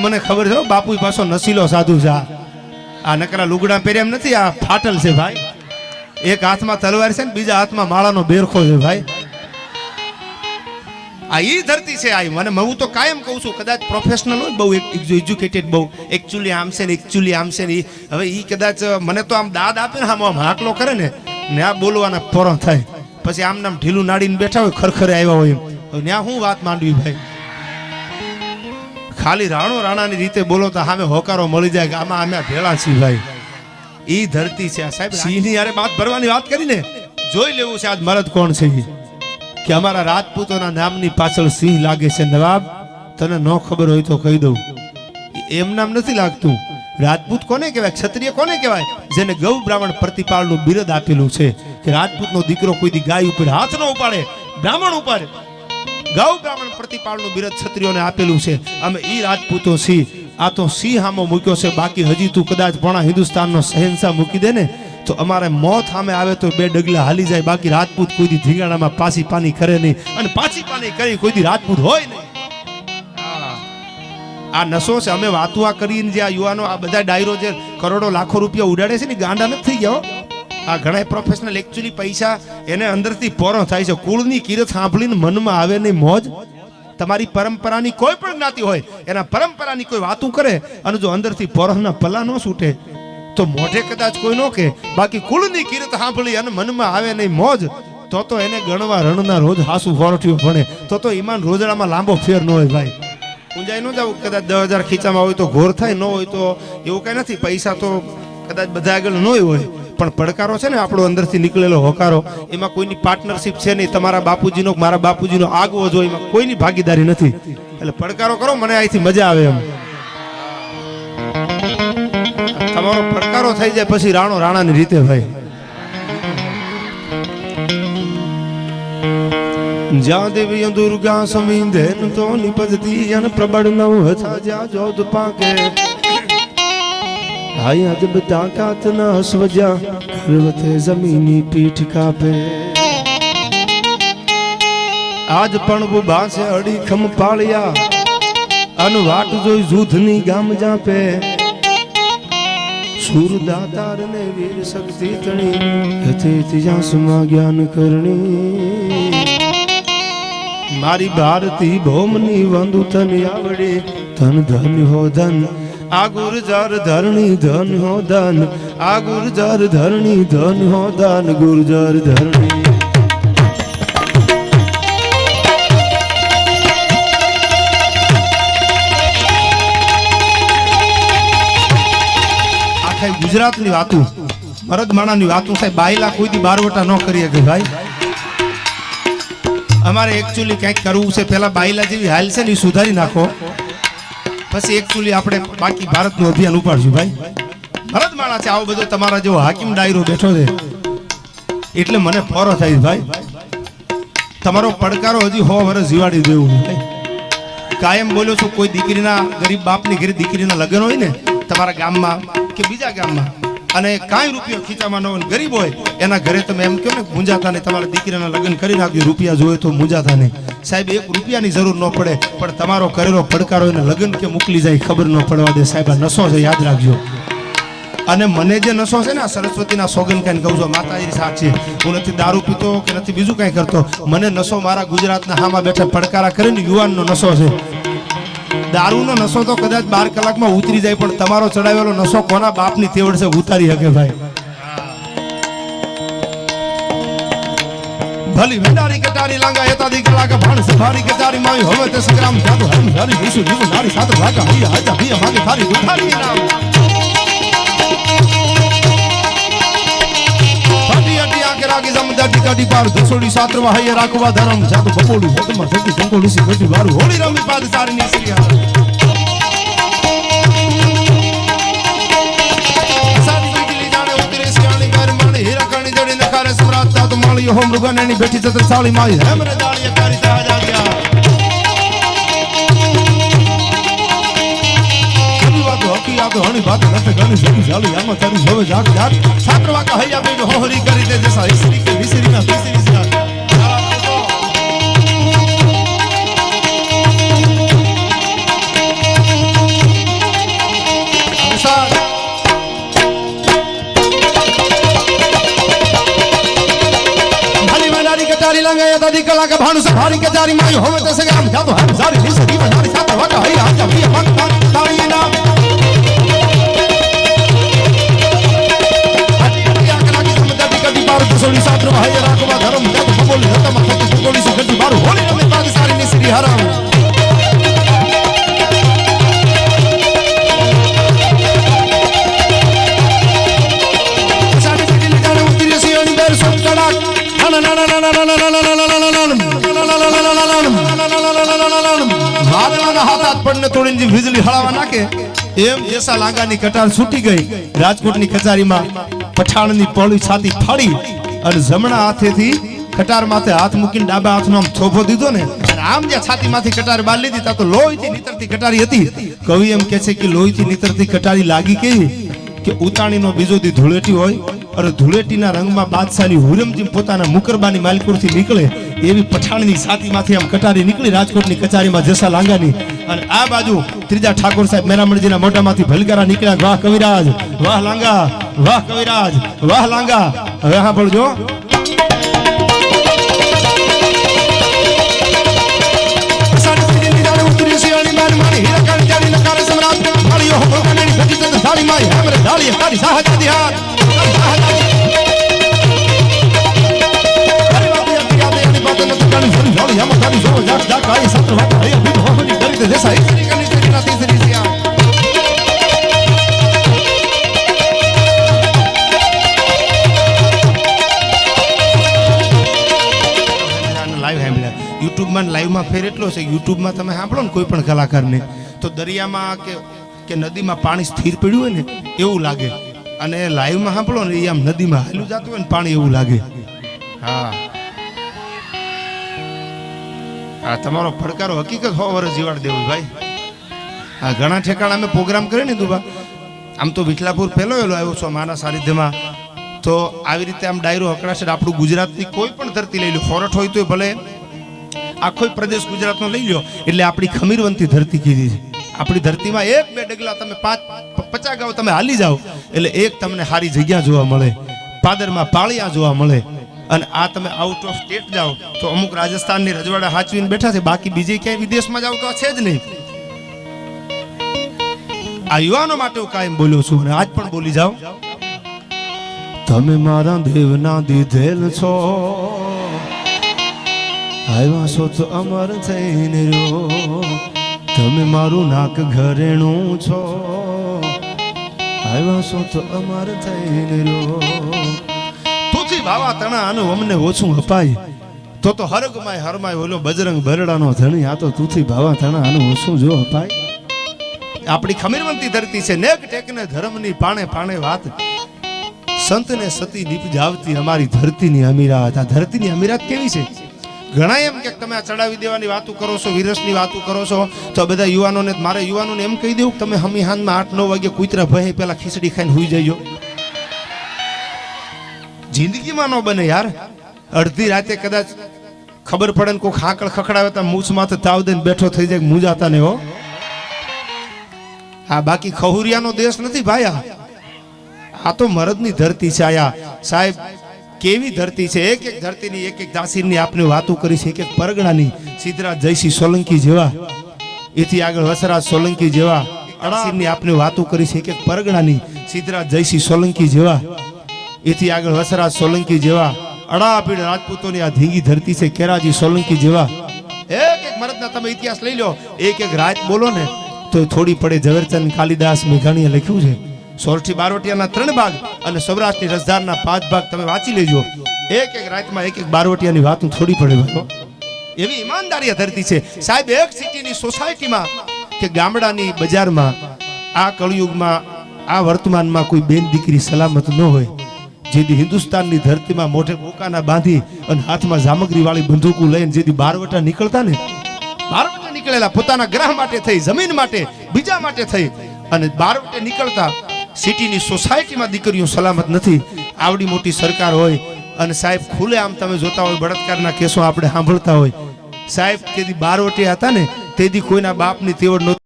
મને ખબર છે બાપુ પાછો નસીલો સાધુ છે આ નકરા લુગડા પહેર્યા એમ નથી આ ફાટલ છે ભાઈ એક હાથમાં તલવાર છે ને બીજા હાથમાં માળાનો બેરખો છે ભાઈ આ ઈ ધરતી છે આ મને હું તો કાયમ કહું છું કદાચ પ્રોફેશનલ હોય બહુ એજ્યુકેટેડ બહુ એકચ્યુઅલી આમ છે ને એકચ્યુઅલી આમ છે ને હવે ઈ કદાચ મને તો આમ દાદ આપે ને આમ હાકલો કરે ને આ બોલવાના પોરો થાય પછી આમ નામ ઢીલું નાડીને બેઠા હોય ખરખરે આવ્યા હોય એમ ત્યાં હું વાત માંડવી ભાઈ ખાલી રાણાની રીતે બોલો તો સામે હોકારો મળી જાય કે આમાં અમે ભેળા છીએ ભાઈ ઈ ધરતી છે સાહેબ સિંહની યારે વાત ભરવાની વાત કરીને જોઈ લેવું છે આજ મરદ કોણ છે કે અમારા રાજપૂતોના નામની પાછળ સિંહ લાગે છે નવાબ તને ન ખબર હોય તો કહી દઉં એમ નામ નથી લાગતું રાજપૂત કોને કહેવાય ક્ષત્રિય કોને કહેવાય જેને ગૌ બ્રાહ્મણ પ્રતિપાળનું બિરદ આપેલું છે કે રાજપૂતનો દીકરો કોઈ દી ગાય ઉપર હાથ ન ઉપાડે બ્રાહ્મણ ઉપર ગૌ બ્રાહ્મણ પ્રતિપાળનું બિરદ ક્ષત્રિયોને આપેલું છે અમે ઈ રાજપૂતો છીએ આ તો સિંહ હામો મૂક્યો છે બાકી હજી તું કદાચ પણ હિન્દુસ્તાનનો શહેનશાહ મૂકી દે ને તો અમારે મોત સામે આવે તો બે ડગલા હાલી જાય બાકી રાજપૂત કોઈ દી ધીંગાણામાં પાછી પાની કરે નહીં અને પાછી પાની કરી કોઈ દી રાજપૂત હોય નહીં આ નશો છે અમે વાતો આ કરીને જે આ યુવાનો આ બધા ડાયરો જે કરોડો લાખો રૂપિયા ઉડાડે છે ને ગાંડા નથી થઈ ગયા આ ઘણા પ્રોફેશનલ એકચ્યુઅલી પૈસા એને અંદરથી પોરો થાય છે કુળની કિરત સાંભળીને મનમાં આવે નહીં મોજ તમારી પરંપરાની કોઈ પણ જ્ઞાતિ હોય એના પરંપરાની કોઈ વાતું કરે અને જો અંદરથી પોરના પલ્લા ન છૂટે તો મોઢે કદાચ કોઈ નો કે બાકી કુળની કિરત સાંભળી અને મનમાં આવે નહીં મોજ તો એને ગણવા રણના રોજ હાસુ ફોરઠીઓ ભણે તો ઈમાન રોજડામાં લાંબો ફેર ન હોય ભાઈ ઊંજાઈ ન જાવ કદાચ 10,000 ખીચામાં હોય તો ઘોર થાય ન હોય તો એવું કઈ નથી પૈસા તો કદાચ બધા આગળ ન હોય પણ પડકારો છે ને આપણો અંદરથી નીકળેલો હોકારો એમાં કોઈની પાર્ટનરશિપ છે નહીં તમારા બાપુજીનો મારા બાપુજીનો આગવો જો એમાં કોઈની ભાગીદારી નથી એટલે પડકારો કરો મને અહીંથી મજા આવે એમ તમારો પડકારો થઈ જાય પછી રાણાની રીતે ભાઈ જ્યાં દેવી દુર્ગા સમીંધે તો નિપજતી અને પ્રબળ નવ હતા જ્યાં જોધ પાકે હાય અજબ તાકાત ન સ્વજા કરવતે જમીની પીઠ કાપે આજ પણ બુભા છે અડીખમ પાળ્યા અન વાટ જોઈ જૂથની ગામ જાપે સુરદાતાર ને વીર શક્તિ તણી હતે તિજાસમાં જ્ઞાન કરણી મારી ભારતી ભૌમની વંદુ તન આવડે ધન ધન હો ધન આ ગુર્જર ધરણી ધન હો ધન આ ગુર્જર ધરણી ધન હો ધન ગુર્જર ધરણી આખા ગુજરાતની વાતું મરદમાણાની વાતું સાહેબ બાયલા કોઈ દી બારવટા ન કરીએ કે ભાઈ અમારે એકચ્યુઅલી કંઈક કરવું છે પેલા બાયલા જેવી હાલ છે ને એ સુધારી નાખો પછી એકચ્યુઅલી આપણે બાકી ભારતનું અભિયાન ઉપાડશું ભાઈ ભરત માણા છે આવો બધો તમારા જેવો હાકીમ ડાયરો બેઠો છે એટલે મને ફોરો થાય ભાઈ તમારો પડકારો હજી 100 વર્ષ જીવાડી દેવું ભાઈ કાયમ બોલ્યો છું કોઈ દીકરીના ગરીબ બાપની ઘરે દીકરીના લગ્ન હોય ને તમારા ગામમાં કે બીજા ગામમાં અને કાંઈ રૂપિયો ખીચામાં ન હોય ગરીબ હોય એના ઘરે તમે એમ કહો ને મૂંઝાતા નહીં તમારા દીકરીના લગ્ન કરી નાખજો રૂપિયા જોઈએ તો મૂંઝાતા નહીં સાહેબ 1 રૂપિયાની જરૂર ન પડે પણ તમારો કરેલો પડકારો એને લગ્ન કે મોકલી જાય ખબર ન પડવા દે સાહેબ આ નશો છે યાદ રાખજો અને મને જે નશો છે ને આ સરસ્વતીના સોગન કાંઈ કહું છું માતાજી સાચી હું નથી દારૂ પીતો કે નથી બીજું કાંઈ કરતો મને નશો મારા ગુજરાતના હામાં બેઠા પડકારા કરીને યુવાનનો નશો છે દારૂનો નશો તો કદાચ 12 કલાકમાં ઉતરી જાય પણ તમારો ચડાવેલો નશો કોના બાપની તેવડ છે ઉતારી શકે ભાઈ ભલી વિડારી કટારી લાંગા એતાદી કલાકા ભાણ સફારી કટારી માવી હવે તે સંગ્રામ જાદુ હમ હરી વિસુ જીવ નારી સાત લાગા હૈયા હજા ભિયા માગે થારી દુખારી નામ ફટી અટી આકે રાગી જમદાર ટીકાડી પાર દસોડી સાત્રવા હૈયા રાખવા ધરમ જાદુ બપોડી હોતમાં સતી કંકોડી સી ગટી વારું હોળી રમી પાદ સારી ની શ્રીયા માળી હો મૃગનેની બેઠી ચતર સાળી માળી હેમરે દાળીએ કરી તાજા ગયા કભી વાતો હકી આ તો હણી બાત નતે ગણી સકી સાળી આમાં તારી હવે જાગ જાગ છાત્ર વાકા હૈયા બેન હોહરી કરી દે જસા ઈસરી કે વિસરી ના વિસરી જા लगे दादी कला के भानु से भारी के जारी माई होवे तसे हम जा तो हम सारी हिस्सी बनारी साथ वाका हई आज भी मन तारी ना हटी आकला की समझ दी कदी बार दुसोली सात्र भाई राखवा धर्म जब बोली हत मत गोली से कदी बार होली में बाद सारी निसरी हराम વીજળી હળાવા નાખે એમ જેસા લાગાની કટાર છૂટી ગઈ રાજકોટની કચારીમાં પઠાણની પોળી છાતી ફાડી અને જમણા હાથેથી કટાર માથે હાથ મૂકીને ડાબા હાથનો આમ થોભો દીધો ને અને આમ જે છાતીમાંથી કટાર બાર લીધી તા તો લોહીથી નીતરતી કટારી હતી કવિ એમ કહે છે કે લોહીથી નીતરતી કટારી લાગી કેવી કે ઉતાણીનો બીજો દી ધૂળેટી હોય અને ધૂળેટીના રંગમાં બાદશાહની હુરમજી પોતાના મુકરબાની માલપુરથી નીકળે એવી પઠાણની છાતીમાંથી આમ કટારી નીકળી રાજકોટની કચારીમાં જસા લાંગાની અને આ બાજુ ત્રીજા ઠાકોર સાહેબ મેરામણજીના મોઢામાંથી ભલકારા નીકળ્યા વાહ કવિરાજ વાહ લાંગા વાહ કવિરાજ વાહ લાંગા હવે હા બોલજો યુટ્યુબમાં લાઈવમાં ફેર એટલો છે યુટ્યુબમાં તમે સાંભળો ને કોઈ પણ કલાકારને તો દરિયામાં કે નદીમાં પાણી સ્થિર પડ્યું હોય ને એવું લાગે અને લાઈવમાં સાંભળો ને એ આમ નદીમાં હાલ્યું જતું હોય ને પાણી એવું લાગે હા આ તમારો પડકારો હકીકત 100 વર્ષ જીવાડ દેવું ભાઈ આ ઘણા ઠેકાણા અમે પ્રોગ્રામ કરે ને દુબા આમ તો વિઠલાપુર પહેલો આવ્યો છો મારા સાનિધ્યમાં તો આવી રીતે આમ ડાયરો હકડાશે આપણું ગુજરાતની કોઈ પણ ધરતી લઈ લો ફોરટ હોય તો ભલે આખો પ્રદેશ ગુજરાતનો લઈ લો એટલે આપણી ખમીરવંતી ધરતી કીધી છે આપણી ધરતીમાં એક બે ડગલા તમે 50 ગાવ તમે હાલી જાઓ એટલે એક તમને સારી જગ્યા જોવા મળે પાદરમાં પાળિયા જોવા મળે અને આ તમે આઉટ ઓફ સ્ટેટ જાઓ તો અમુક રાજસ્થાનની રજવાડા હાચવીને બેઠા છે બાકી બીજે ક્યાંય વિદેશમાં જાવ તો આ છે જ નહીં આ યુવાનો માટે હું કાયમ બોલ્યો છું અને આજ પણ બોલી જાઓ તમે મારા દેવના દીધેલ છો આવ્યા છો તો અમર થઈને રો તમે મારું નાક ઘરેણું છો આવ્યા છો તો અમર થઈને રો તુથી ભાવા તણા આનું અમને ઓછું અપાય તો હરગમાય હરમાય ઓલો બજરંગ બરડાનો ધણી આ તો તુથી ભાવા તણા આનું ઓછું જો અપાય આપણી ખમીરવંતી ધરતી છે નેક ટેકને ધર્મની પાણે પાણે વાત સંતને સતી નીપજાવતી અમારી ધરતીની અમીરાત આ ધરતીની અમીરાત કેવી છે ઘણા એમ કે તમે આ ચડાવી દેવાની વાતો કરો છો વિરસની વાતો કરો છો તો બધા યુવાનોને મારે યુવાનોને એમ કહી દેવું તમે હમી હાનમાં 8-9 વાગે કૂતરા ભય પેલા ખીચડી ખાઈને હુઈ જજો જિંદગીમાં ન બને યાર અડધી રાતે કદાચ ખબર પડે ને કોઈ ખાકળ ખખડાવે તો મૂછ માથે તાવ દઈને બેઠો થઈ જાય મૂજાતા ને હો આ બાકી ખહુરિયાનો દેશ નથી ભાઈ આ તો મરદની ધરતી છે આયા સાહેબ કેવી ધરતી છે એક એક ધરતીની એક એક દાસીરની આપને વાતો કરી છે એક એક પરગણાની સિદ્ધરાજ જયસિંહ સોલંકી જેવા એથી આગળ વસરાજ સોલંકી જેવા દાસીરની આપને વાતો કરી છે એક એક પરગણાની સિદ્ધરાજ જયસિંહ સોલંકી જેવા એથી આગળ વસરાજ સોલંકી જેવા અડાપીડ રાજપૂતોની આ ધીંગી ધરતી છે કેરાજી સોલંકી જેવા એક એક મરદના તમે ઇતિહાસ લઈ લો એક એક રાત બોલો ને તો થોડી પડે ઝવેરચંદ કાલિદાસ મેઘાણીએ લખ્યું છે સોરઠી બારોટિયાના 3 ભાગ અને સૌરાષ્ટ્રની રસધારના 5 ભાગ તમે વાંચી લેજો એક એક રાતમાં એક એક બારોટિયાની વાત થોડી પડે ભાઈઓ એવી ઈમાનદારી ધરતી છે સાહેબ એક સિટીની સોસાયટીમાં કે ગામડાની બજારમાં આ કળયુગમાં આ વર્તમાનમાં કોઈ બેન દીકરી સલામત ન હોય જેથી હિન્દુસ્તાનની ધરતીમાં મોઢે બોકાના બાંધી અને હાથમાં જામગરી વાળી બંદૂકો લઈને જેથી બારવટા નીકળતા ને બારવટા નીકળેલા પોતાના ગ્રહ માટે થઈ જમીન માટે બીજા માટે થઈ અને બારવટે નીકળતા સિટીની સોસાયટીમાં દીકરીઓ સલામત નથી આવડી મોટી સરકાર હોય અને સાહેબ ખુલે આમ તમે જોતા હોય બળાત્કારના કેસો આપણે સાંભળતા હોય સાહેબ તેથી બારવટે હતા ને તેથી કોઈના બાપની તેવડ નહોતી